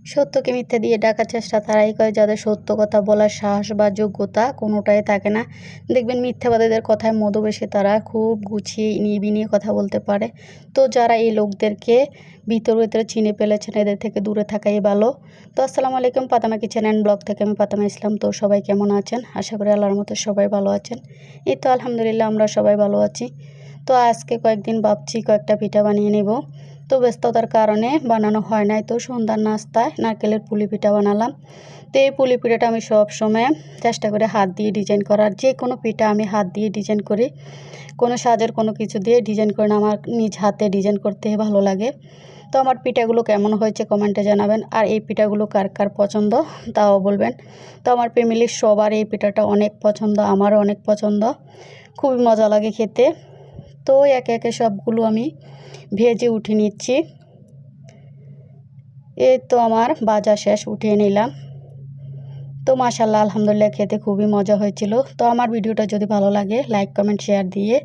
সত্যকে মিথ্যে দিয়ে ডাকার চেষ্টা তারাই করে যাদের সত্য কথা বলার সাহস বা যোগ্যতা কোনোটাই থাকে না। দেখবেন মিথ্যাবাদীদের কথায় মধু বেশি, তারা খুব গুছিয়ে নিয়ে কথা বলতে পারে। তো যারা এই লোকদেরকে ভিতরে ভিতরে চিনে ফেলেছেন, এদের থেকে দূরে থাকাই ভালো। তো আসসালামু আলাইকুম, পাতামা কিচেন অ্যান্ড ব্লগ থেকে আমি পাতামা ইসলাম। তো সবাই কেমন আছেন? আশা করি আল্লাহর মতো সবাই ভালো আছেন। এই তো আলহামদুলিল্লাহ আমরা সবাই ভালো আছি। তো আজকে কয়েকদিন ভাবছি কয়েকটা পিঠা বানিয়ে নেব। তো ব্যস্ততার কারণে বানানো হয় নাই। তো সন্ধ্যার নাস্তায় নারকেলের পুলি পিঠা বানালাম। তো এই পুলি পিঠাটা আমি সব সময় চেষ্টা করি হাত দিয়ে ডিজাইন করার। যে কোনো পিঠা আমি হাত দিয়ে ডিজাইন করি, কোনো সাজের কোনো কিছু দিয়ে ডিজাইন করি না, আমার নিজ হাতে ডিজাইন করতে ভালো লাগে। তো আমার পিঠাগুলো কেমন হয়েছে কমেন্টে জানাবেন। আর এই পিঠাগুলো কার কার পছন্দ তাও বলবেন। তো আমার ফ্যামিলির সবার এই পিঠাটা অনেক পছন্দ, আমারও অনেক পছন্দ, খুবই মজা লাগে খেতে। তো একে একে সবগুলো আমি ভেজে উঠে নিচ্ছি। এই তো আমার ভাজা শেষ, উঠিয়ে নিলাম। তো মাশাআল্লাহ আলহামদুলিল্লাহ খেতে খুবই মজা হয়েছিল। তো আমার ভিডিওটা যদি ভালো লাগে লাইক কমেন্ট শেয়ার দিয়ে